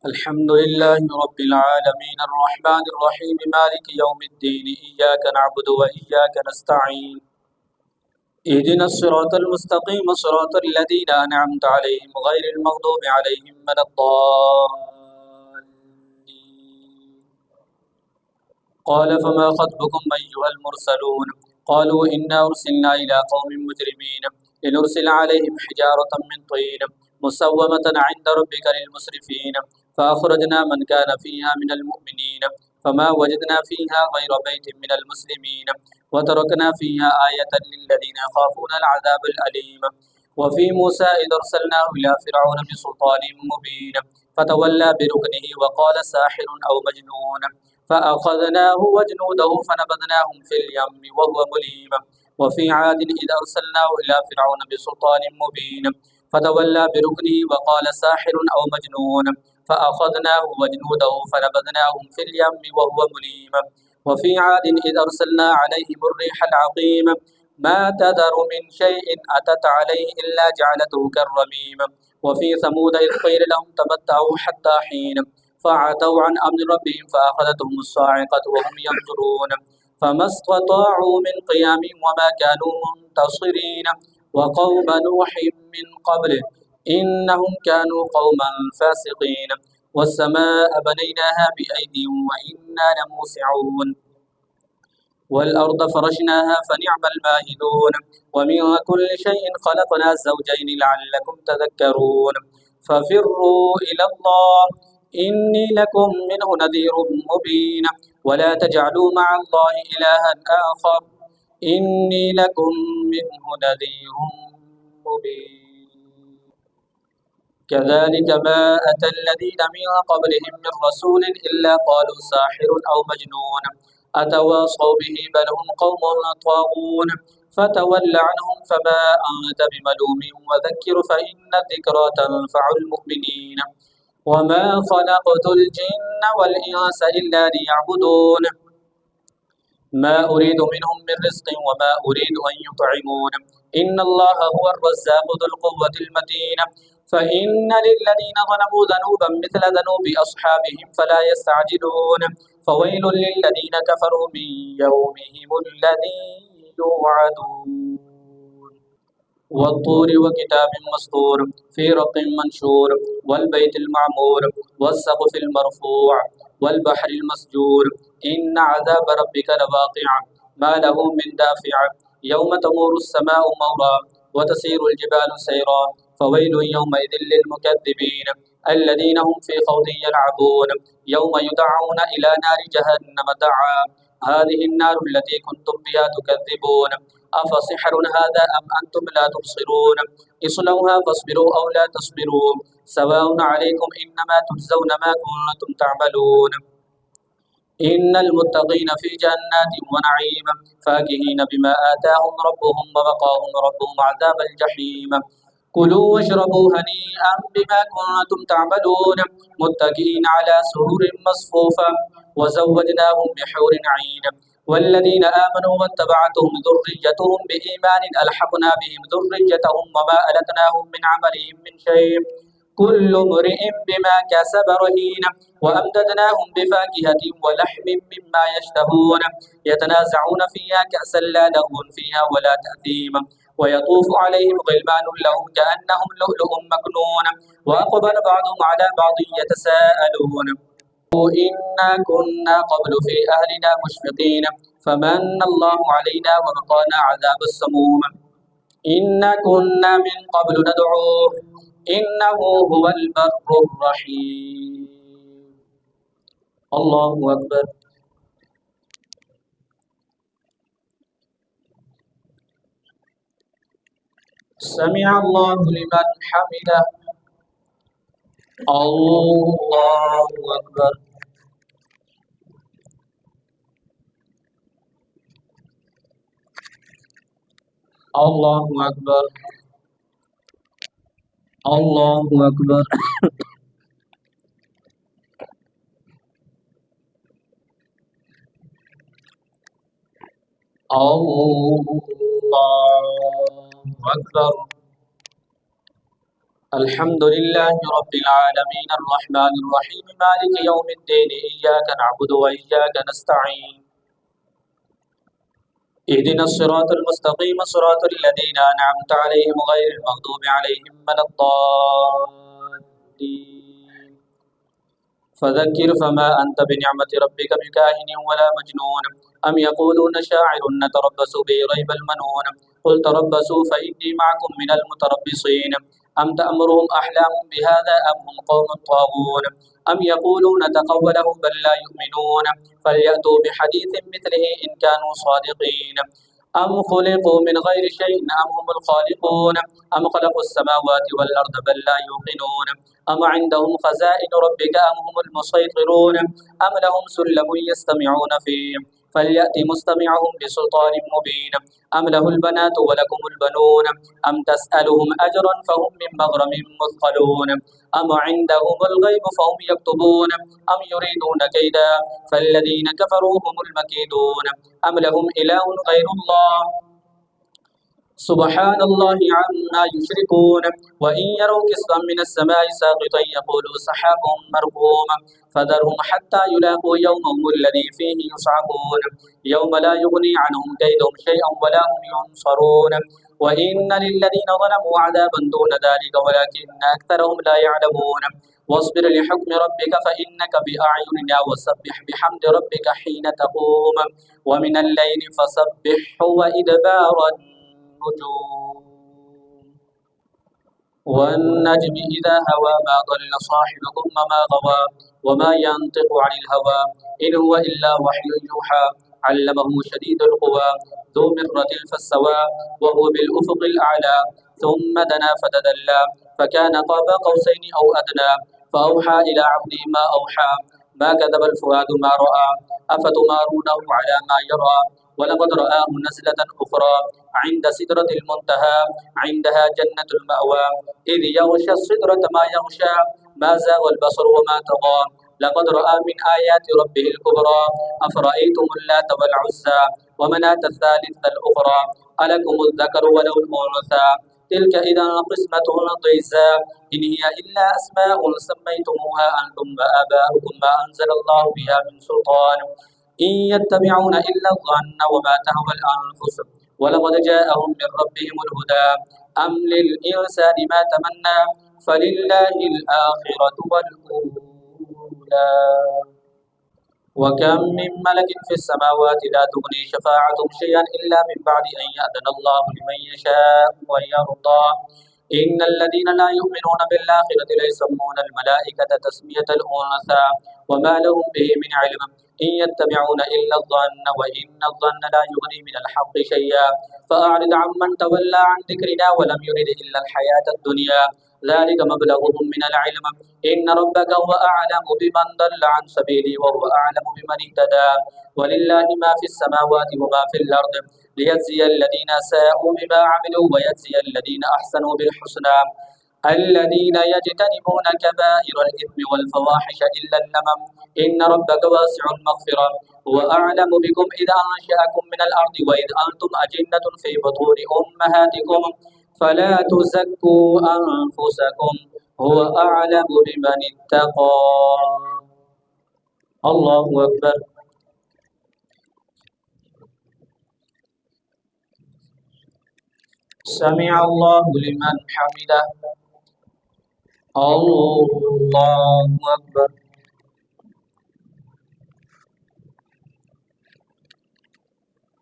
الحمد لله رب العالمين الرحمن الرحيم مالك يوم الدين إياك نعبد وإياك نستعين اهدنا الصراط المستقيم صراط الذين أنعمت عليهم غير المغضوب عليهم ولا الضالين. قال فما خطبكم أيها المرسلون قالوا إنا أرسلنا إلى قوم مجرمين لنرسل عليهم حجارة من طين مسومة عند ربك للمسرفين فأخرجنا من كان فيها من المؤمنين فما وجدنا فيها غير بيت من المسلمين وتركنا فيها آية للذين يخافون العذاب الأليم. وفي موسى إذ أرسلناه إلى فرعون بسلطان مبين فتولى بركنه وقال ساحر أو مجنون فأخذناه وجنوده فنبذناهم في اليم وهو مليم. وفي عاد إذ أرسلناه إلى فرعون بسلطان مبين فتولى بركنه وقال ساحر أو مجنون فأخذناه وجنوده فنبذناهم في اليم وهو مليم. وفي عاد إذ أرسلنا عليهم الريح العقيم ما تذر من شيء أتت عليه إلا جعلته كالرميم. وفي ثمود إذ قيل لهم تمتعوا حتى حين فعتوا عن أمر ربهم فأخذتهم الصاعقة وهم ينظرون فما استطاعوا من قيام وما كانوا منتصرين. وقوم نوح من قبل إنهم كانوا قوما فاسقين. والسماء بنيناها بأيد وإنا لموسعون والأرض فرشناها فنعم الماهدون. ومن كل شيء خلقنا زوجين لعلكم تذكرون. ففروا إلى الله إني لكم منه نذير مبين ولا تجعلوا مع الله إلها آخر إني لكم منه نذير مبين. كذلك ما أتى الذين من قبلهم من رسول إلا قالوا ساحر أو مجنون أتواصوا به بل هم قوم طاغون. فتول عنهم فما أنت بملوم وذكر فإن الذكرى تنفع المؤمنين. وما خلقت الجن والإنس إلا ليعبدون ما أريد منهم من رزق وما أريد أن يطعمون إن الله هو الرزاق ذو القوة المتين. فإن للذين ظلموا ذنوبا مثل ذنوب أصحابهم فلا يستعجلون فويل للذين كفروا من يومهم الذي يوعدون. والطور وكتاب مسطور في رق منشور والبيت المعمور والسقف المرفوع والبحر المسجور إن عذاب ربك لواقع ما له من دافع يوم تمور السماء مورا وتسير الجبال سيرا فويل يومئذ للمكذبين الذين هم في خوض يلعبون يوم يدعون إلى نار جهنم دعا هذه النار التي كنتم بها تكذبون أفسحر هذا أم أنتم لا تبصرون اصلوها فاصبروا أو لا تصبروا سواء عليكم إنما تجزون ما كنتم تعملون. إن المتقين في جنات ونعيم فاكهين بما آتاهم ربهم ووقاهم ربهم عذاب الجحيم. كلوا واشربوا هنيئا بما كنتم تعملون متكئين على سرور مصفوفة وزوجناهم بحور عين. والذين آمنوا واتبعتهم ذريتهم بإيمان ألحقنا بهم ذريتهم وما ألتناهم من عملهم من شيء كل امرئ بما كسب رهين. وأمددناهم بفاكهة ولحم مما يشتهون يتنازعون فيها كأسا لا لغو فيها ولا تأثيم ويطوف عليهم غلمان لهم كأنهم لؤلؤ مكنون وأقبل بعضهم على بعض يتساءلون إنا كنا قبل في أهلنا مشفقين فمن الله علينا ووقانا عذاب السموم إنا كنا من قبل ندعوه إنه هو البر الرحيم. الله أكبر. سمع الله لمن حمده. الله أكبر. الله أكبر. الله أكبر. الله أكبر. الحمد لله رب العالمين الرحمن الرحيم مالك يوم الدين إياك نعبد وإياك نستعين اهدنا الصراط المستقيم صراط الذين أنعمت عليهم غير المغضوب عليهم ولا الضالين فذكر فما أنت بنعمة ربك بكاهن ولا مجنون أم يقولون شاعر نتربص به ريب المنون قل تربصوا فإني معكم من المتربصين أم تأمرهم أحلام بهذا أم هم قوم طاغون أم يقولون تقوله بل لا يؤمنون فليأتوا بحديث مثله إن كانوا صادقين أم خلقوا من غير شيء أم هم الخالقون أم خلقوا السماوات والأرض بل لا يوقنون أم عندهم خزائن ربك أم هم المسيطرون أم لهم سلم يستمعون فيه فليأت مستمعهم بسلطان مبين أم له البنات ولكم البنون أم تسألهم أجرا فهم من مغرم مثقلون أم عندهم الغيب فهم يكتبون أم يريدون كيدا فالذين كفروا هم المكيدون أم لهم إله غير الله سبحان الله عما يشركون وإن يروا كسفا من السماء ساقطا يقولوا سحاب مركوم فذرهم حتى يلاقوا يومهم الذي فيه يصعقون يوم لا يغني عنهم كيدهم شيئا ولا هم ينصرون وإن للذين ظلموا عذابا دون ذلك ولكن أكثرهم لا يعلمون واصبر لحكم ربك فإنك بأعيننا وسبح بحمد ربك حين تقوم ومن الليل فسبحه وإدبار النجوم والنجم إذا هوى ما ضل صاحبكم وما غوى وما ينطق عن الهوى إن هو إلا وحي يوحى علمه شديد القوى ذو مرة فاستوى وهو بالأفق الأعلى ثم دنا فتدلى فكان قاب قوسين أو أدنى فأوحى إلى عبده ما أوحى ما كذب الفؤاد ما رأى أفتمارونه على ما يرى ولقد رآه نزلة أخرى عند سدرة المنتهى عندها جنة المأوى إذ يغشى السدرة ما يغشى ما زاغ البصر وما طغى لقد رأى من آيات ربه الكبرى أفرأيتم اللات والعزى ومناة الثالثة الأخرى ألكم الذكر وله الأنثى تلك إذا قسمة ضيزى إن هي إلا أسماء سميتموها أنتم وآباؤكم ما أنزل الله بها من سلطان إن يتبعون إلا الظن وما تهوى الأنفس ولقد جاءهم من ربهم الهدى أم للإنسان ما تمنى فلله الآخرة والأولى وكم من ملك في السماوات لا تغني شفاعتهم شيئا إلا من بعد أن يأذن الله لمن يشاء ويرضى إن الذين لا يؤمنون بالآخرة لا يسمون الملائكة تسمية الأنثى وما لهم به من علم إن يتبعون إلا الظن وإن الظن لا يغني من الحق شيئا فأعرض عمن تولى عن ذكرنا ولم يرد إلا الحياة الدنيا ذلك مبلغهم من العلم إن ربك هو أعلم بمن ضل عن سبيله وهو أعلم بمن اهتدى ولله ما في السماوات وما في الأرض ليجزي الذين ساءوا بما عملوا ويجزي الذين أحسنوا بالحسنى الذين يجتنبون كبائر الإثم والفواحش إلا اللمم إن ربك واسع المغفرة هو أعلم بكم إذا أنشأكم من الأرض وإذ أنتم أجنة في بطون أمهاتكم فلا تزكوا أنفسكم هو أعلم بمن اتقى الله أكبر سمع الله لمن حمده الله أكبر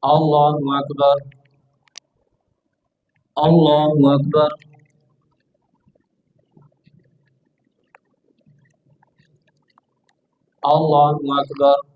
الله أكبر الله أكبر الله أكبر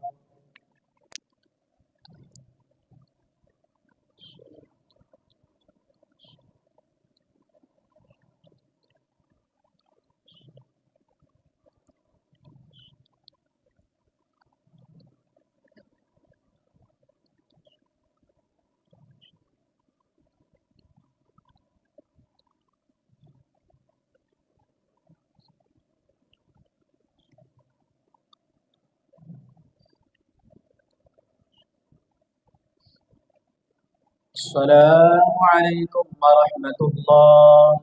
السلام عليكم ورحمة الله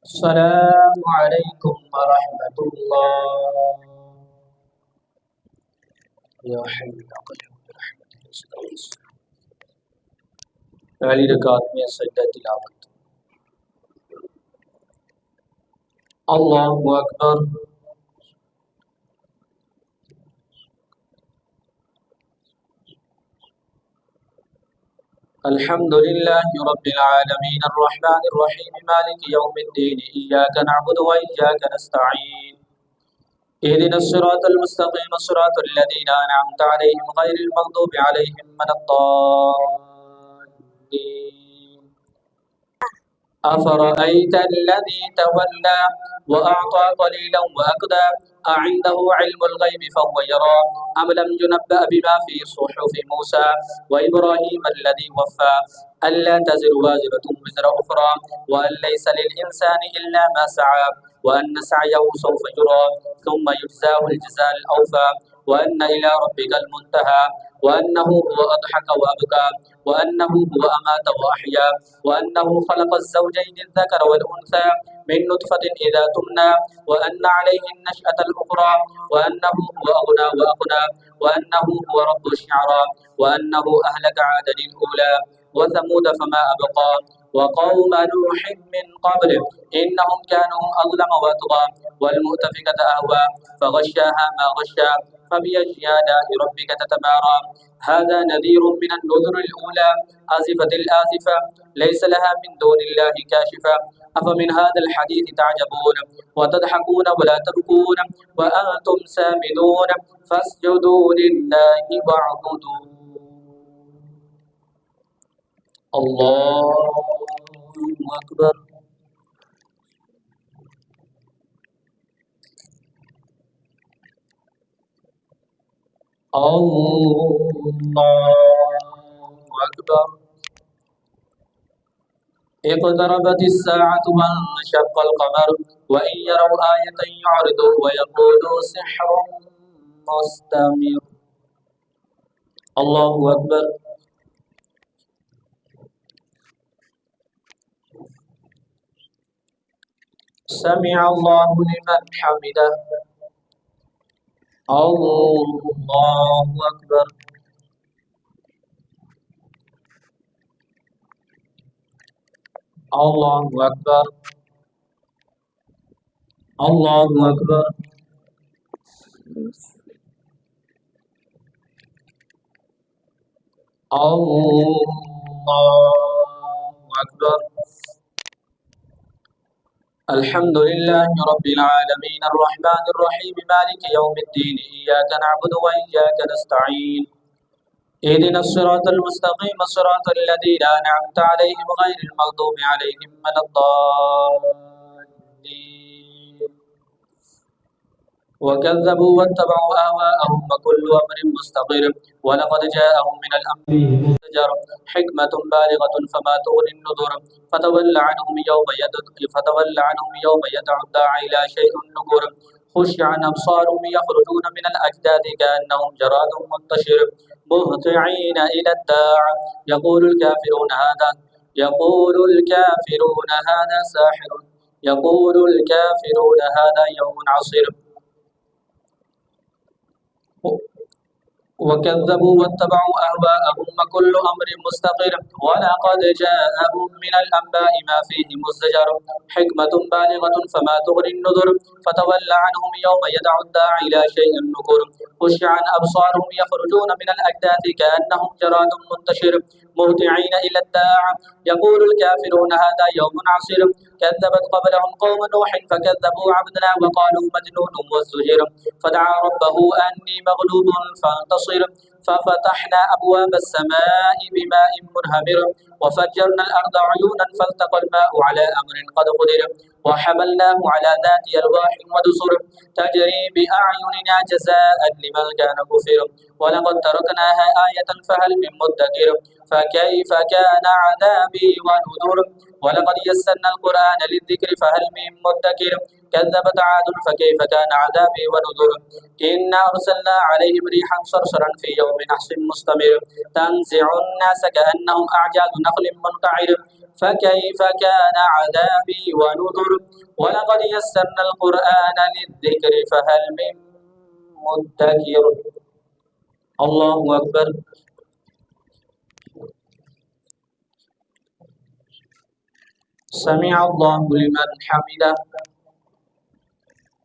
السلام عليكم ورحمة الله. يا حي يا قيوم برحمتك استغيث. पहली रकात में सजदा तिलावत। अल्लाहु अकबर। अल्हम्दुलिल्लाहि रब्बिल आलमीन अर्रहमानिर रहीम मालिकि यौमिद्दीन इय्याका नअबुदु व इय्याका नस्तईन इहदिनस सिरातल मुस्तकीम सिरातल लज़ीना अनअमता अलैहिम गैरिल मग़दूबि अलैहिम वलद्दाल्लीन। أفرأيت الذي تولى وأعطى قليلا وأكدى أعنده علم الغيب فهو يرى أم لم ينبأ بما في صحف موسى وإبراهيم الذي وفى ألا تزر وازرة وزر أخرى وأن ليس للإنسان إلا ما سعى وأن سعيه سوف يرى ثم يجزاه الجزاء الأوفى وأن إلى ربك المنتهى وأنه هو أضحك وأبكى وأنه هو أمات وأحيا وأنه خلق الزوجين الذكر والأنثى من نطفة إذا تمنى وأن عليه النشأة الأخرى وأنه هو أغنى وأقنى وأنه هو رب الشعرى وأنه أهلك عادا الأولى وثمود فما أبقى وقوم نوح من قبل إنهم كانوا أظلم وأطغى والمؤتفكة أهوى فغشاها ما غشى فبأي آلاء ربك تتمارى هذا نذير من النذر الأولى آزفت الآزفة ليس لها من دون الله كاشفة أفمن هذا الحديث تعجبون وتضحكون ولا تبكون وأنتم سامدون فاسجدوا لله واعبدوا. الله أكبر. الله أكبر. اقتربت الساعة وانشق القمر وإن يروا آية يعرضوا ويقولوا سحر مستمر. الله أكبر. سمع الله لمن حمده. الله أكبر. الله أكبر. الله أكبر. الله أكبر. الحمد لله رب العالمين الرحمن الرحيم مالك يوم الدين إياك نعبد وإياك نستعين اهدنا الصراط المستقيم صراط الذين أنعمت عليهم غير المغضوب عليهم ولا الضالين. وكذبوا واتبعوا أهواءهم وكل أمر مستقر ولقد جاءهم من الأمر مزدجر حكمة بالغة فما تغني النذر فتول عنهم يوم يدعو الداعي إلى شيء نكر خش عن أبصارهم يخرجون من الأجداث كأنهم جراد منتشر مهطعين إلى الداع يقول الكافرون هذا ساحر يقول الكافرون هذا يوم عصير وكذبوا واتبعوا أهواءهم وكل أمر مستقر ولقد جاءهم من الأنباء ما فيه مزدجر حكمة بالغة فما تغني النذر فتول عنهم يوم يدعو الداعي إلى شيء نكر خش عن أبصارهم يخرجون من الأجداث كأنهم جراد منتشر مهطعين إلى الداع يقول الكافرون هذا يوم عصير كذبت قبلهم قوم نوح فكذبوا عبدنا وقالوا مجنون وازدجر فدعا ربه أني مغلوب فانتصر ففتحنا أبواب السماء بماء منهمر وفجرنا الأرض عيونا فالتقى الماء على أمر قد قدر وحملناه على ذات ألواح ودسر تجري بأعيننا جزاء لمن كان كفر ولقد تركناها آية فهل من مدكر فكيف كان عذابي ونذر ولقد يسرنا القرآن للذكر فهل من مدكر كذبت عاد فكيف كان عذابي ونذر إنا أرسلنا عليهم ريحا صرصرا في يوم نحس مستمر تنزع الناس كأنهم أعجاز نخل منقعر فكيف كان عذابي ونذر ولقد يسرنا القرآن للذكر فهل من مدكر الله أكبر سمع الله لمن حمده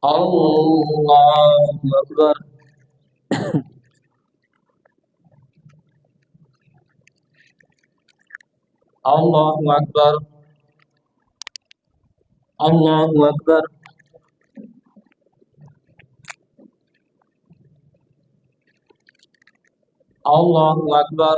الله أكبر الله أكبر الله أكبر الله أكبر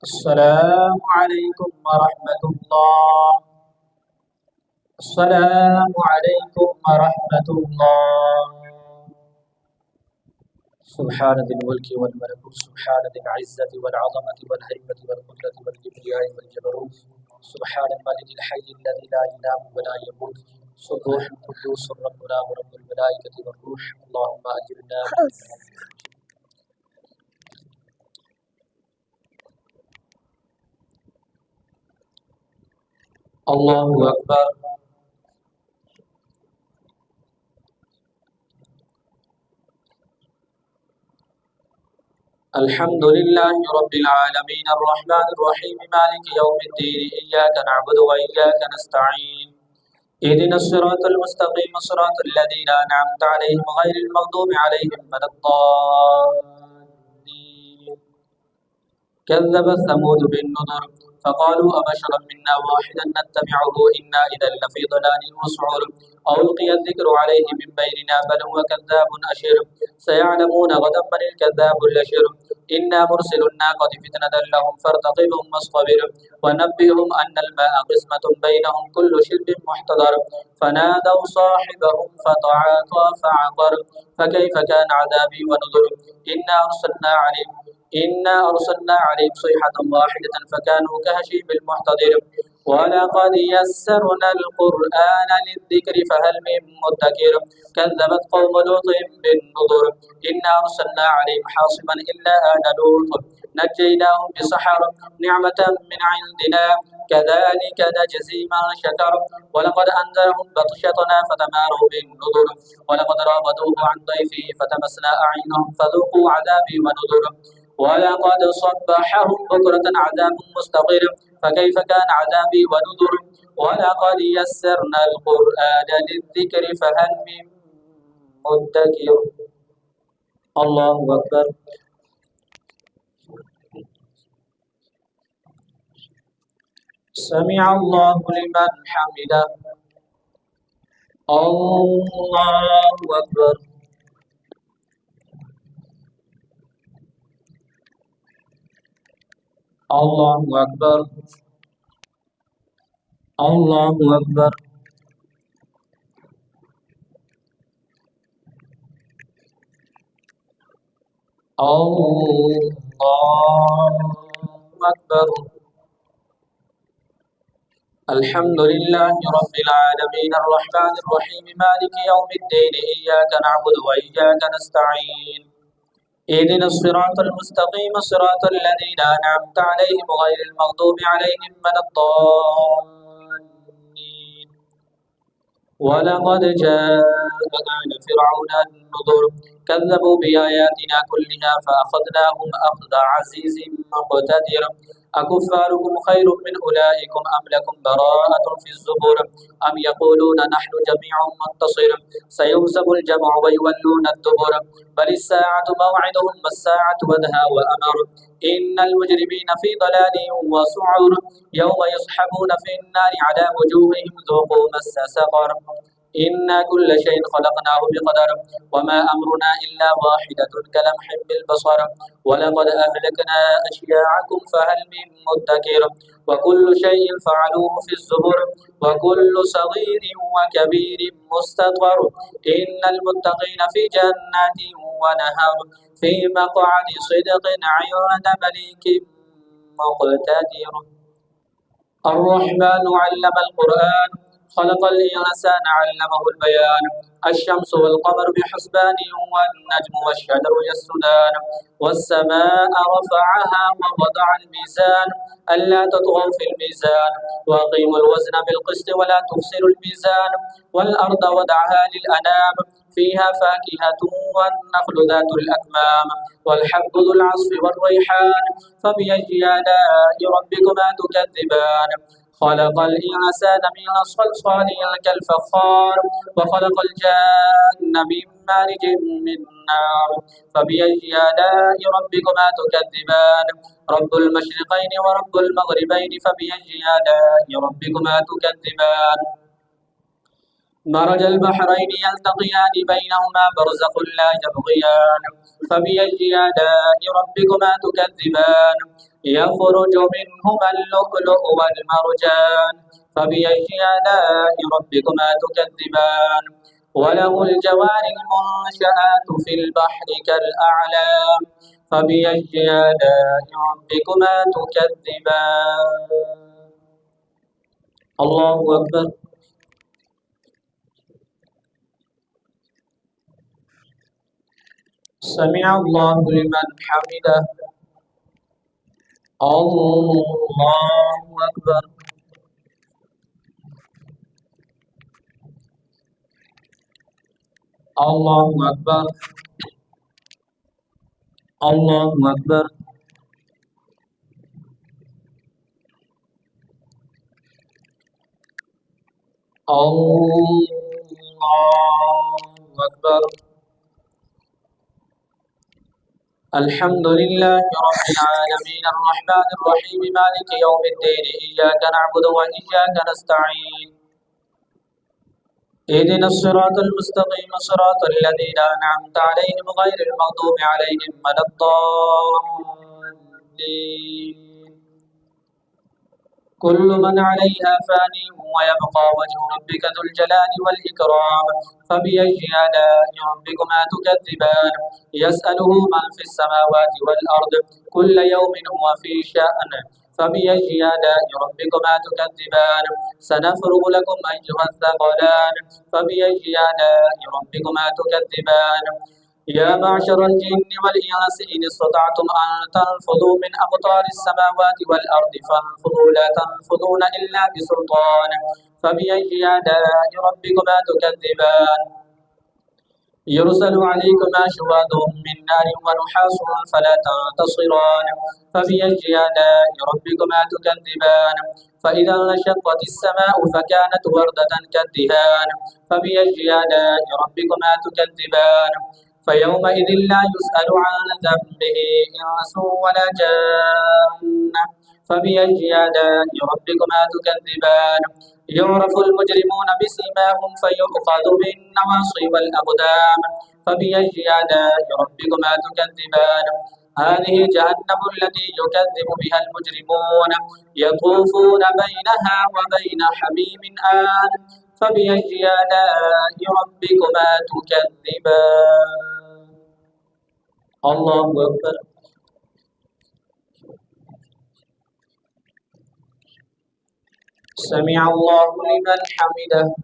السلام عليكم ورحمة الله السلام عليكم ورحمة الله سبحان ذي الملك والملكوت سبحان ذي العزة والعظمة والهيبة والقدرة والكبرياء والجبروت سبحان الملك الحي الذي لا ينام ولا يموت سبوح قدوس ربنا ورب الملائكة والروح اللهم أجرنا الله أكبر الحمد لله رب العالمين الرحمن الرحيم مالك يوم الدين إياك نعبد وإياك نستعين اهدنا الصراط المستقيم صراط الذين أنعمت عليهم غير المغضوب عليهم ولا الضالين كذب ثمود بالنذر فقالوا أبشرا منا واحدا نتبعه إنا إذا لفي ضلال وسعر ألقي الذكر عليه من بيننا بل هو كذاب أشر سيعلمون غدا من الكذاب الأشر إنا مرسل الناقة فتنة لهم فارتقبهم واصطبر ونبئهم أن الماء قسمة بينهم كل شرب محتضر فنادوا صاحبهم فتعاطى فعقر فكيف كان عذابي ونذر إنا أرسلنا عليهم صيحة واحدة فكانوا كهشيم المحتضر ولقد يسرنا القرآن للذكر فهل من مدكر كذبت قوم لوط بالنذر إنا أرسلنا عليهم حاصبا إلا آل لوط نجيناهم بسحر نعمة من عندنا كذلك نجزي من شكر ولقد أنذرهم بطشتنا فتماروا بالنذر ولقد راودوه عن ضيفه فتمسنا أعينهم فذوقوا عذابي ونذر ولقد صبحهم بكرة عذاب مستقر فكيف كان عذابي ونذر ولقد يسرنا القرآن للذكر فهل من مدكر الله أكبر سمع الله لمن حمده الله أكبر الله أكبر الله أكبر الله أكبر الحمد لله رب العالمين الرحمن الرحيم مالك يوم الدين إياك نعبد وإياك نستعين اهدنا الصراط المستقيم صراط الذين أنعمت عليهم غير المغضوب عليهم ولا الضالين ولقد جاء آل فرعون النذر كذبوا بآياتنا كلها فأخذناهم أخذ عزيز مقتدر أكفاركم خير من أولئكم أم لكم براءة في الزبر أم يقولون نحن جميع منتصر سيهزم الجمع ويولون الدبر بل الساعة موعدهم والساعة أدهى وأمر إن المجرمين في ضلال وسعر يوم يسحبون في النار على وجوههم ذوقوا مس سقر إنا كل شيء خلقناه بقدر وما أمرنا إلا واحدة كلمح بالبصر ولقد أهلكنا أشياعكم فهل من مدكر وكل شيء فعلوه في الزبر وكل صغير وكبير مستطر إن المتقين في جنات ونهر في مقعد صدق عند مليك مقتدر الرحمن علم القرآن خلق الإنسان علمه البيان الشمس والقمر بحسبان والنجم والشجر يسجدان والسماء رفعها ووضع الميزان ألا تطغوا في الميزان وأقيموا الوزن بالقسط ولا تخسروا الميزان والأرض وضعها للأنام فيها فاكهة والنخل ذات الأكمام والحب ذو العصف والريحان فبأي آلاء ربكما تكذبان خلق الإنسان من صلصال كالفخار وخلق الجان من مارج من نار فبأي آلاء ربكما تكذبان رب المشرقين ورب المغربين فبأي آلاء ربكما تكذبان مرج البحرين يلتقيان بينهما برزخ لا يبغيان فبأي آلاء ربكما تكذبان يخرج منهما اللؤلؤ والمرجان فبأي آلاء ربكما تكذبان وله الجوار المنشآت في البحر كالأعلام فبأي آلاء ربكما تكذبان الله أكبر سمع الله لمن حمده الله أكبر الله أكبر الله أكبر الله أكبر الحمد لله رب العالمين الرحمن الرحيم مالك يوم الدين إياك نعبد وإياك نستعين اهدنا الصراط المستقيم صراط الذين أنعمت عليهم غير المغضوب عليهم ولا الضالين كل من عليها فان ويبقى وجه ربك ذو الجلال والإكرام فبأي آلاء ربكما تكذبان يسأله من في السماوات والأرض كل يوم هو في شأن فبأي آلاء ربكما تكذبان سنفرغ لكم أيها الثقلان فبأي آلاء ربكما تكذبان يا معشر الجن والإنس إن استطعتم أن تنفذوا من أقطار السماوات والأرض فانفذوا لا تنفذون إلا بسلطان فبأي آلاء ربكما تكذبان يرسل عليكما شواظ من نار ونحاس فلا تنتصران فبأي آلاء ربكما تكذبان فإذا انشقت السماء فكانت وردة كالدهان فبأي آلاء ربكما تكذبان فيومئذ لا يسأل عن ذنبه إنس ولا جان فبأي آلاء ربكما تكذبان يعرف المجرمون بسيماهم فيؤخذ بالنواصي والأقدام فبأي آلاء ربكما تكذبان هذه جهنم التي يكذب بها المجرمون يطوفون بينها وبين حميم آن فبأي آلاء ربكما تكذبان الله أكبر سمع الله لمن حمده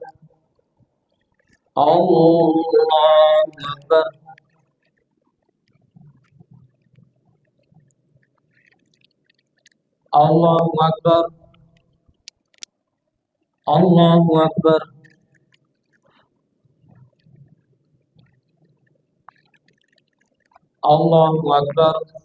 الله أكبر الله أكبر الله أكبر الله أكبر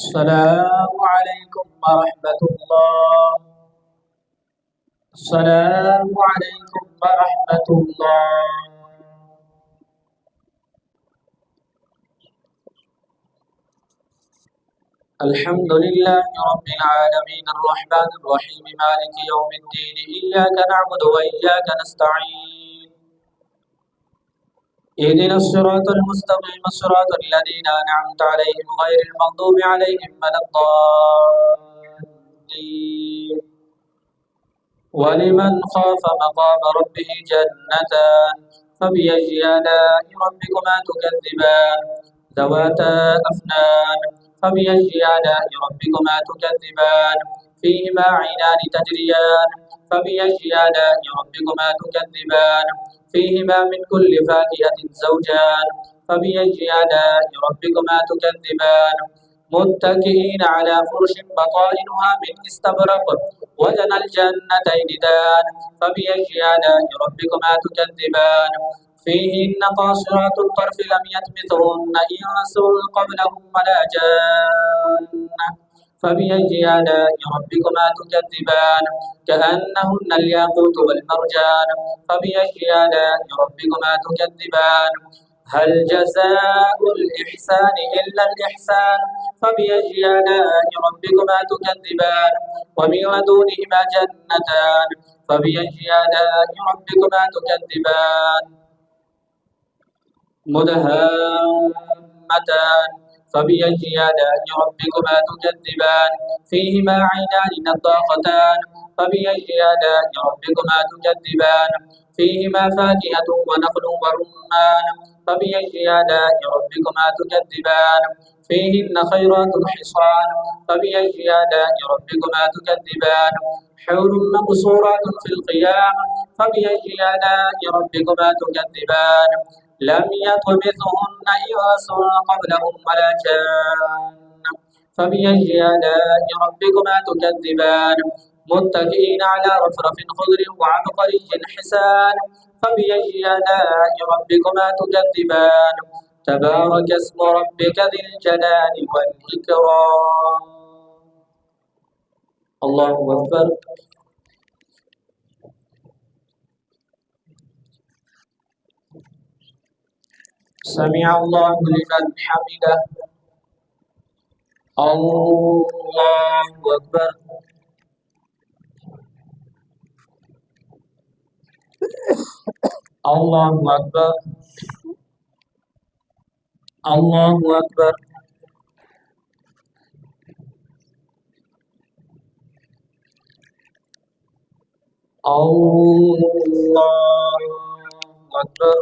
السلام عليكم ورحمة الله. السلام عليكم ورحمة الله. الحمد لله رب العالمين الرحمن الرحيم مالك يوم الدين إياك نعبد وإياك نستعين اهدنا الصراط المستقيم صراط الذين أنعمت عليهم غير المغضوب عليهم ولا الضالين. ولمن خاف مقام ربه جنتان فبأي آلاء ربكما تكذبان ذواتا أفنان فبأي آلاء ربكما تكذبان فيهما عينان تجريان فبأي آلاء ربكما تكذبان فيهما من كل فاكهة زوجان فبأي آلاء ربكما تكذبان متكئين على فرش بطائنها من استبرق وجنى الجنتين دان فبأي آلاء ربكما تكذبان فيهن قاصرات الطرف لم يطمثهن إنس قبلهم ولا جان فبأي آلاء ربكما تكذبان كأنهن الياقوت والمرجان فبأي آلاء ربكما تكذبان هل جزاء الإحسان إلا الإحسان فبأي آلاء ربكما تكذبان ومن دونهما جنتان فبأي آلاء ربكما تكذبان مدهامتان فبأي آلاء ربكما تكذبان فيهما عينان نضاختان فبأي آلاء ربكما تكذبان فيهما فاكهة ونخل ورمان فبأي آلاء ربكما تكذبان فيهن خيرات حصان فبأي آلاء ربكما تكذبان حور مقصورات في القيام فبأي آلاء ربكما تكذبان لم يطمثهن إنس قبلهم ولا جان فبأي آلاء ربكما تكذبان متكئين على رفرف خضر وعبقري حسان فبأي آلاء ربكما تكذبان تبارك اسم ربك ذي الجلال والإكرام. الله أكبر. سمع الله لمن حمده. الله أكبر. الله أكبر. الله أكبر. الله أكبر.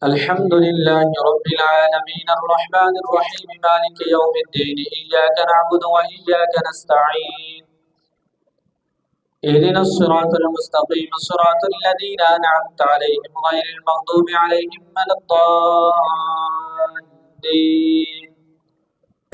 الحمد لله رب العالمين الرحمن الرحيم مالك يوم الدين إياك نعبد وإياك نستعين اهدنا الصراط المستقيم صراط الذين أنعمت عليهم غير المغضوب عليهم ولا الضالين.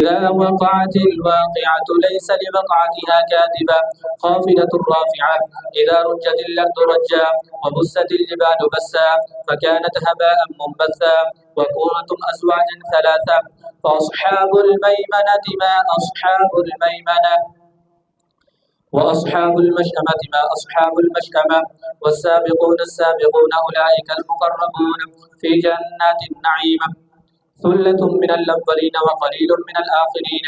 إذا وقعت الواقعة ليس لوقعتها كاذبة خافضة رافعة إذا رجت الأرض رجا وبست الجبال بسا فكانت هباء منبثا وكنتم أزواجا ثلاثة فأصحاب الميمنة ما أصحاب الميمنة وأصحاب المشأمة ما أصحاب المشأمة والسابقون السابقون أولئك المقربون في جنات النعيم ثلة من الأولين وقليل من الآخرين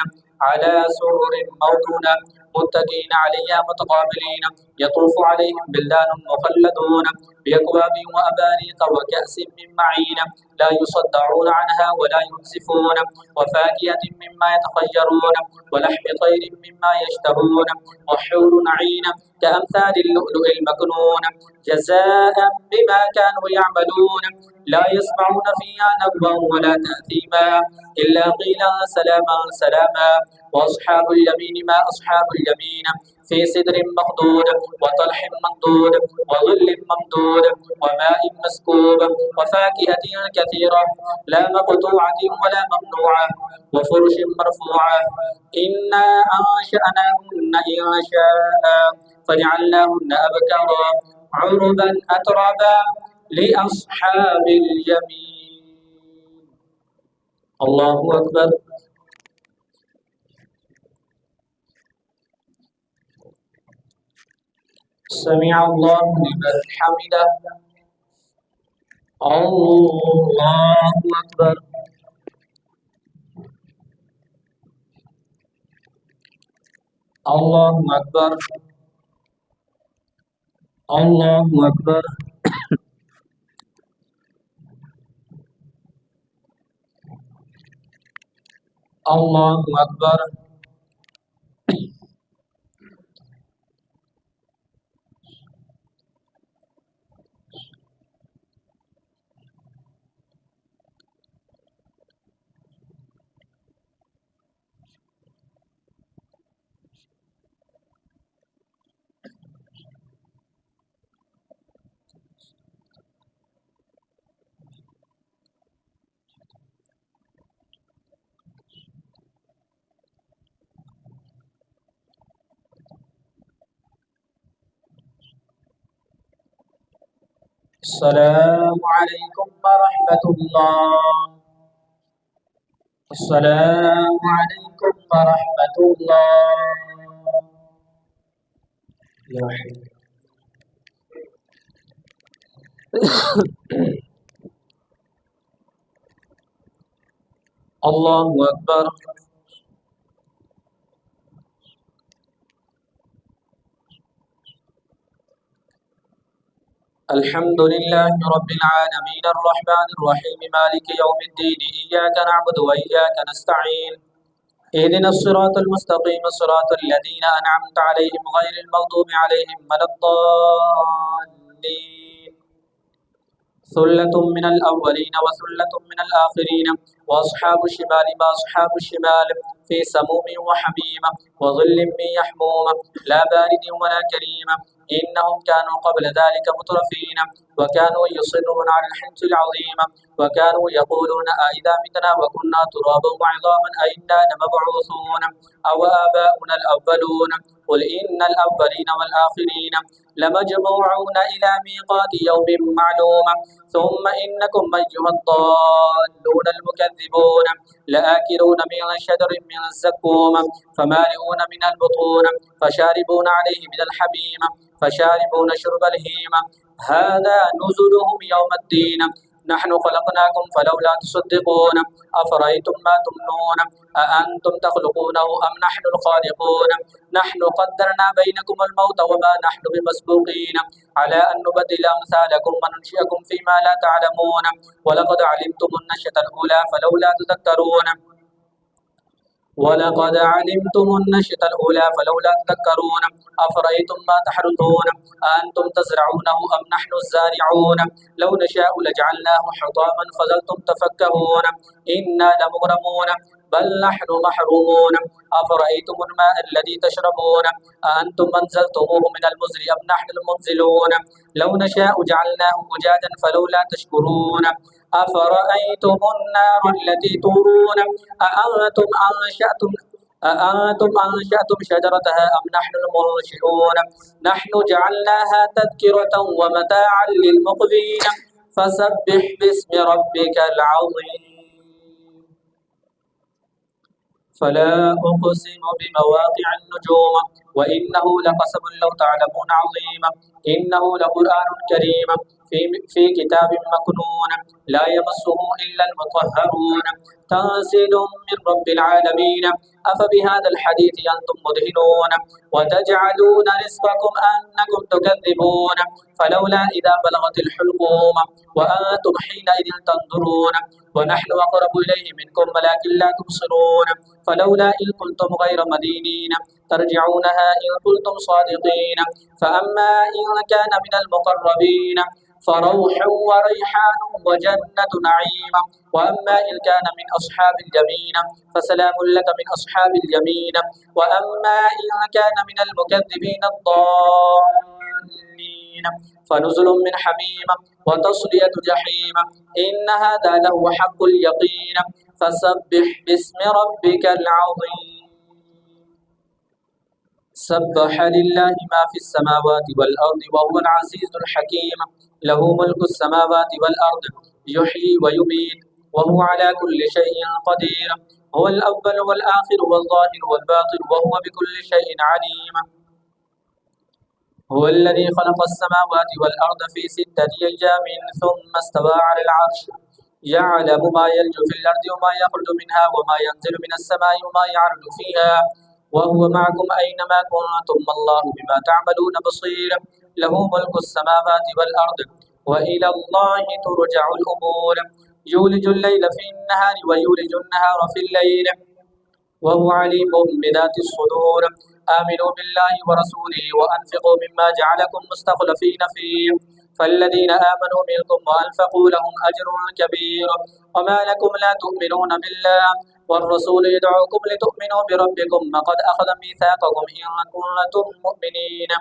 على سرر موضونة متكئين عليها متقابلين يطوف عليهم بلدان مخلدون بأكواب وأباريق وكأس من معين لا يصدعون عنها ولا ينزفون وفاكهة مما يتخيرون ولحم طير مما يشتهون وحور عين كأمثال اللؤلؤ المكنون جزاء بما كانوا يعملون لا يسمعون فيها لغوا ولا تأثيما إلا قيلا سلاما سلاما وأصحاب اليمين ما أصحاب اليمين في سدر مخضود وطلح منضود وظل ممدود وماء مسكوب وفاكهة كثيرة لا مقطوعة ولا ممنوعة وفرش مرفوعة إنا أنشأناهن إنشاء فجعلناهن أبكارا عربا أترابا لأصحاب اليمين. الله أكبر. سمع الله لمن حمده. الله أكبر. الله أكبر. الله أكبر. الله أكبر. السلام عليكم ورحمة الله. السلام عليكم ورحمة الله. يا حي. الله أكبر. الحمد لله رب العالمين الرحمن الرحيم مالك يوم الدين إياك نعبد وإياك نستعين اهدنا الصراط المستقيم صراط الذين أنعمت عليهم غير المغضوب عليهم ولا الضالين. ثلة من الأولين وثلة من الآخرين وأصحاب الشمال ما أصحاب الشمال في سموم وحميم وظل من يحموم لا بارد ولا كريم إنهم كانوا قبل ذلك مترفين وكانوا يصرون على الحنث العظيم وكانوا يقولون أئذا متنا وكنا ترابا وعظاما أئنا لمبعوثون أو آباؤنا الأولون قل إن الأولين والآخرين لمجموعون إلى ميقات يوم معلوم ثم إنكم أيها الضالون المكذبون لآكلون من شجر من الزقوم فمالئون من البطون فشاربون عليه من الحميم فشاربون شرب الهيم هذا نزلهم يوم الدين نحن خلقناكم فلولا تصدقون أفرأيتم ما تمنون أأنتم تخلقونه أم نحن الخالقون نحن قدرنا بينكم الموت وما نحن بمسبوقين على أن نبدل أمثالكم وننشئكم فيما لا تعلمون ولقد علمتم النشأة الأولى فلولا تذكرون ولقد علمتم النشأة الأولى فلولا تذكرون أفرأيتم ما تحرثون أأنتم تزرعونه أم نحن الزارعون لو نشاء لجعلناه حطاما فظلتم تفكهون إنا لمغرمون بل نحن محرومون أفرأيتم الماء الذي تشربون أأنتم أنزلتموه من المزن أم نحن المنزلون لو نشاء جعلناه أجاجا فلولا تشكرون أفرأيتم النار التي تورون أأنتم أنشأتم شجرتها أم نحن المنشئون نحن جعلناها تذكرة ومتاعا للمقوين فسبح باسم ربك العظيم. فلا أقسم بمواقع النجوم وإنه لقسم لو تعلمون عظيم إنه لقرآن كريم في كتاب مكنون لا يمسه إلا المطهرون تنزيل من رب العالمين أفبهذا الحديث أنتم مدهنون وتجعلون رزقكم أنكم تكذبون فلولا إذا بلغت الحلقوم وأنتم حينئذ تنظرون ونحن أقرب إليه منكم ولكن لا تبصرون فلولا إن كنتم غير مدينين ترجعونها إن كنتم صادقين فأما إن كان من المقربين فروح وريحان وجنة نعيم وأما إن كان من أصحاب اليمين فسلام لك من أصحاب اليمين وأما إن كان من المكذبين الضالين فنزل من حميم وتصلية جحيم إن هذا لهو حق اليقين فسبح باسم ربك العظيم. سبح لله ما في السماوات والأرض وهو العزيز الحكيم له ملك السماوات والأرض يحيي ويميت وهو على كل شيء قدير. هو الأول والآخر والظاهر والباطن وهو بكل شيء عليم. هو الذي خلق السماوات والأرض في 6 أيام ثم استوى على العرش يعلم ما يلج في الأرض وما يخرج منها وما ينزل من السماء وما يعرج فيها وهو معكم أينما كنتم والله بما تعملون بصير. له ملك السماوات والأرض وإلى الله ترجع الأمور. يولج الليل في النهار ويولج النهار في الليل وهو عليم بذات الصدور. آمنوا بالله ورسوله وأنفقوا مما جعلكم مستخلفين فيه فالذين آمنوا منكم وأنفقوا لهم أجر كبير. وما لكم لا تؤمنون بالله والرسول يدعوكم لتؤمنوا بربكم وقد أخذ ميثاقكم إن كنتم مؤمنين.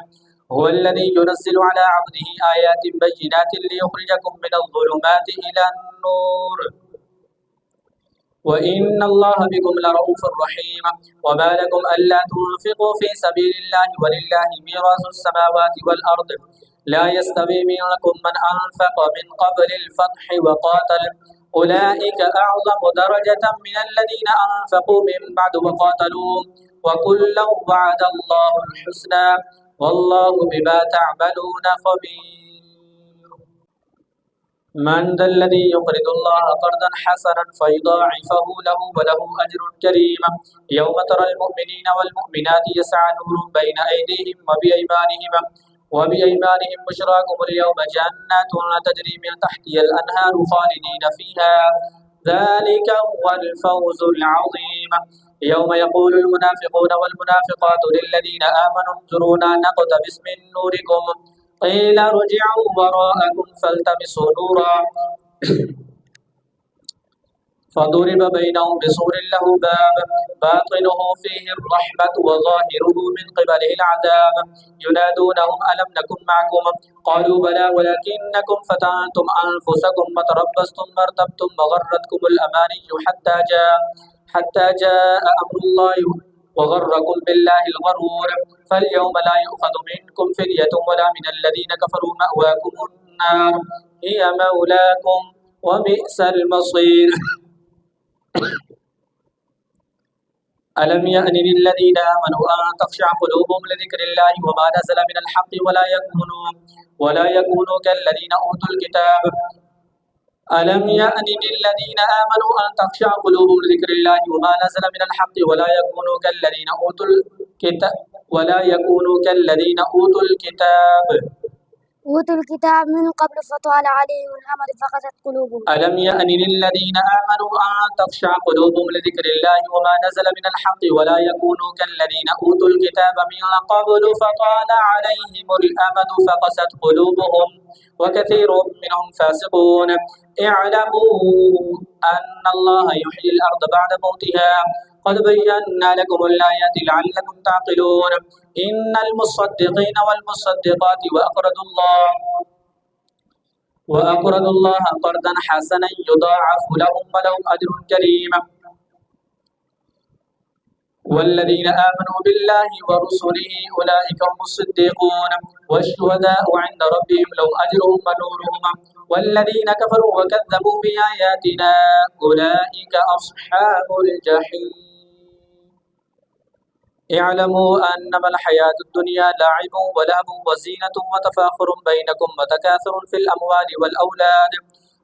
هو الذي ينزل على عبده آيات بينات ليخرجكم من الظلمات إلى النور وإن الله بكم لرؤوف رحيم. وما لكم ألا تنفقوا في سبيل الله ولله ميراث السماوات والأرض لا يستوي منكم من أنفق من قبل الفتح وقاتل أولئك أعظم درجة من الذين أنفقوا من بعد وقاتلوا وكلا وعد الله الحسنى والله بما تعملون خبير. من ذا الذي يقرض الله قرضا حسنا فيضاعفه له وله أجر كريم. يوم ترى المؤمنين والمؤمنات يسعى نورهم بين أيديهم وبأيمانهم بشراكم اليوم جنات تجري من تحتها الأنهار خالدين فيها ذلك هو الفوز العظيم. يوم يقول المنافقون والمنافقات للذين آمنوا انظرونا نقتبس من نوركم قيل ارجعوا وراءكم فالتمسوا نورا فضرب بينهم بسور له باب باطنه فيه الرحمة وظاهره من قبله العذاب ينادونهم ألم نكن معكم قالوا بلى ولكنكم فتنتم أنفسكم وتربصتم وارتبتم وغرتكم الأماني حتى جاء أمر الله وغركم بالله الغرور. فاليوم لا يؤخذ منكم فدية ولا من الذين كفروا مأواكم النار هي مولاكم وبئس المصير. ألم يأن للذين آمنوا أن تخشع قلوبهم لذكر الله وما نزل من الحق ولا يكونوا كالذين أوتوا الكتاب ألم يأن للذين آمنوا أن تخشع قلوبهم لذكر الله وما نزل من الحق ولا يكونوا كالذين أوتوا الكتاب من قبل فطال عليهم الأمد فقست قلوبهم. ألم يأن للذين آمنوا أن تخشع قلوبهم لذكر الله وما نزل من الحق ولا يكونوا كالذين أوتوا الكتاب من قبل فطال عليهم الأمد فقست قلوبهم وكثير منهم فاسقون. اعلموا أن الله يحيي الأرض بعد موتها قد بينا لكم الآيات لعلكم تعقلون. إن المصدقين والمصدقات وأقرضوا الله قرضا حسنا يضاعف لهم ولهم أجر كريم. والذين آمنوا بالله ورسله أولئك هم الصديقون والشهداء عند ربهم لهم أجرهم ونورهم. والذين كفروا وكذبوا بآياتنا أولئك أصحاب الجحيم. اعلموا أنما الحياة الدنيا لعب ولهو وزينة وتفاخر بينكم وتكاثر في الأموال والأولاد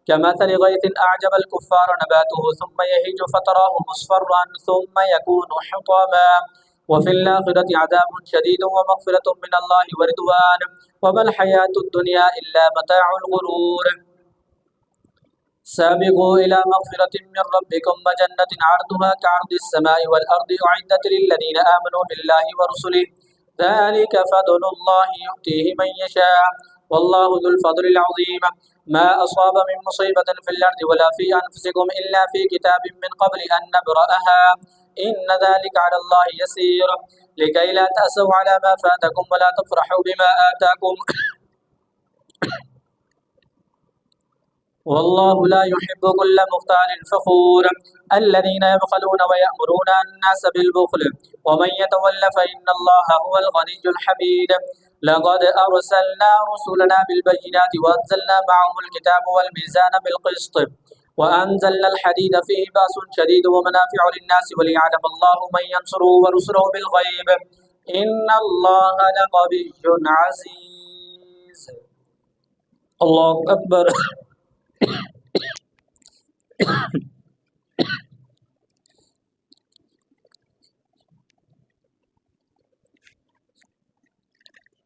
كمثل غيث أعجب الكفار نباته ثم يهيج فتراه مصفرا ثم يكون حطاما وفي الآخرة عذاب شديد ومغفرة من الله ورضوان وما الحياة الدنيا إلا متاع الغرور. سابقوا إلى مغفرة من ربكم وجنة عرضها كعرض السماء والأرض أعدت للذين آمنوا بالله ورسله ذلك فضل الله يؤتيه من يشاء والله ذو الفضل العظيم. ما أصاب من مصيبة في الأرض ولا في أنفسكم إلا في كتاب من قبل أن نبرأها إن ذلك على الله يسير لكي لا تأسوا على ما فاتكم ولا تفرحوا بما آتاكم والله لا يحب كل مختال فخور. الذين يبخلون ويأمرون الناس بالبخل ومن يتول فإن الله هو الغني الحميد. لقد أرسلنا رسلنا بالبينات وأنزلنا معهم الكتاب والميزان بالقسط وأنزلنا الحديد فيه بأس شديد ومنافع للناس وليعلم الله من ينصره ورسله بالغيب إن الله لقوي عزيز. الله أكبر.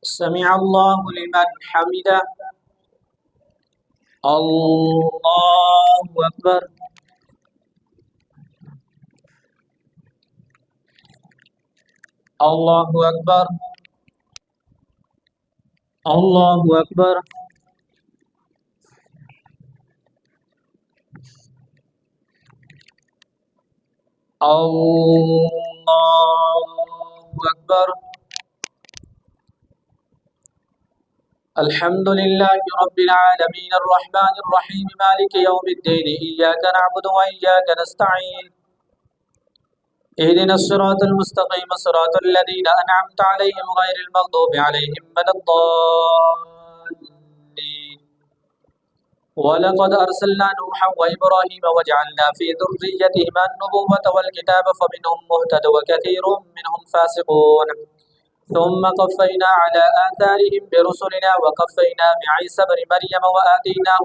سمع الله لمن حمده. الله أكبر. الله أكبر. الله أكبر. الله أكبر. الحمد لله رب العالمين الرحمن الرحيم مالك يوم الدين إياك نعبد وإياك نستعين اهدنا الصراط المستقيم صراط الذين أنعمت عليهم غير المغضوب عليهم ولا الضالين. ولقد أرسلنا نوحا وإبراهيم وجعلنا في ذريتهما النبوة والكتاب فمنهم مهتد وكثير منهم فاسقون ثم قفينا على آثارهم برسلنا وقفينا بعيسى بن مريم وآتيناه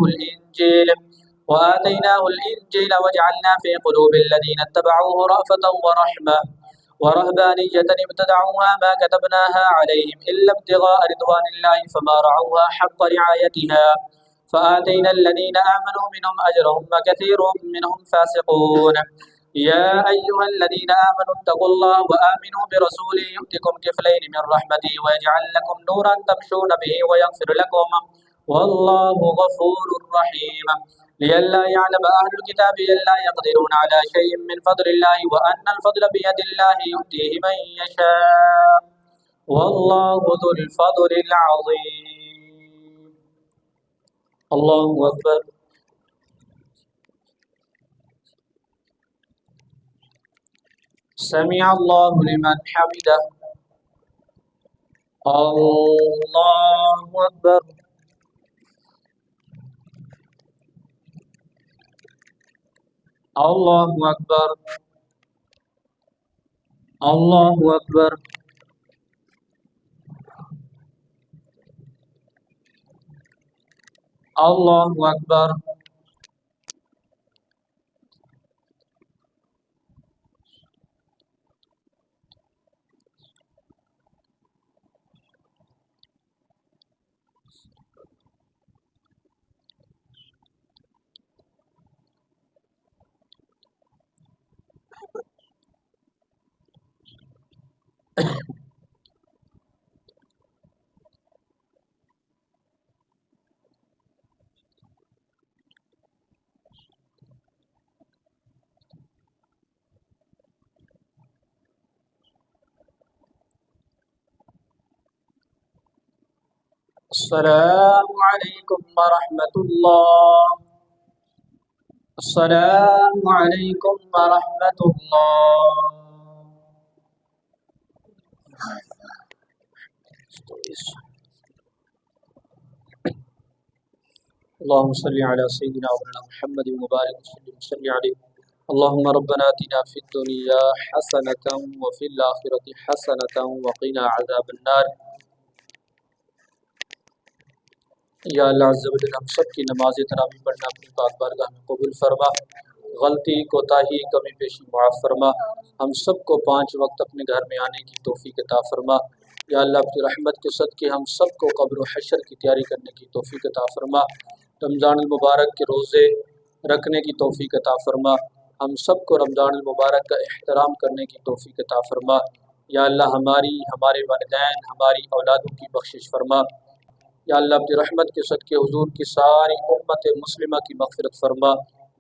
الإنجيل وجعلنا في قلوب الذين اتبعوه رأفة ورحمة ورهبانية ابتدعوها ما كتبناها عليهم إلا ابتغاء رضوان الله فما رعوها حق رعايتها فآتينا الذين آمنوا منهم أجرهم وكثير منهم فاسقون. يا أيها الذين آمنوا اتقوا الله وآمنوا برسوله يؤتكم كفلين من رحمته ويجعل لكم نورا تمشون به ويغفر لكم والله غفور رحيم. لئلا يعلم أهل الكتاب ألا يقدرون على شيء من فضل الله وأن الفضل بيد الله يؤتيه من يشاء والله ذو الفضل العظيم. الله أكبر. سمع الله لمن حمده. الله أكبر. الله أكبر. الله أكبر. الله أكبر. السلام عليكم ورحمة الله. السلام عليكم ورحمة الله. اللهم صل على سيدنا مولانا محمد وبارك وسلم عليه. اللهم ربنا آتنا في الدنيا حسنة وفي الآخرة حسنة وقنا عذاب النار. या अल्लाह अज़्ज़ व जल हम सब की नमाज तरावी पढ़ना अपनी पाक बारगाह में कबूल फरमा। गलती कोताही कमी पेशी मुआफ़ फरमा। हम सब को 5 वक्त अपने घर में आने की तौफीक अता फरमा। या अल्लाह अपनी रहमत के सदक़े हम सब को क़ब्र हशर की तैयारी करने की तौफीक अता फरमा। रमज़ान मुबारक के रोज़े रखने की तौफीक अता फरमा। हम सब को रमज़ान मुबारक का एहतराम करने की तौफीक अता फरमा। या अल्लाह हमारी, हमारे वालिदैन, हमारी औलादों की बख्शिश फरमा। या अल्लाह अपनी रहमत के सदक़े हुज़ूर की सारी उम्मत मुस्लिमा की मग़फ़िरत फरमा।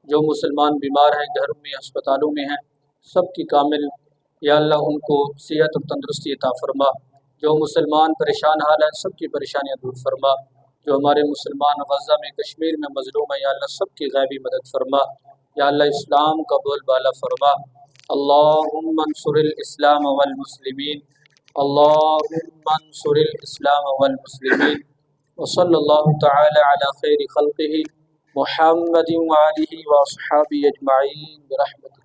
जो मुसलमान बीमार हैं, घरों में, अस्पतालों में हैं, सब की कामिल या अल्लाह उनको सेहत और तंदुरुस्ती अता फरमा। जो मुसलमान परेशान हाल हैं, सब की परेशानियाँ दूर फरमा। जो हमारे मुसलमान गज़ा में, कश्मीर में मज़लूम है, या अल्लाह सब की ग़ैबी मदद फरमा। या अल्लाह इस्लाम का बोलबाला फरमा। अल्लाहुम्मा अंसुरिल इस्लाम वल मुस्लिमीन। अल्लाहुम्मा अंसुरिल इस्लाम वल मुस्लिमीन। वसल्लल्लाहु तआला अला खैरि खल्क़िही محمد وآله وأصحابه أجمعين برحمتك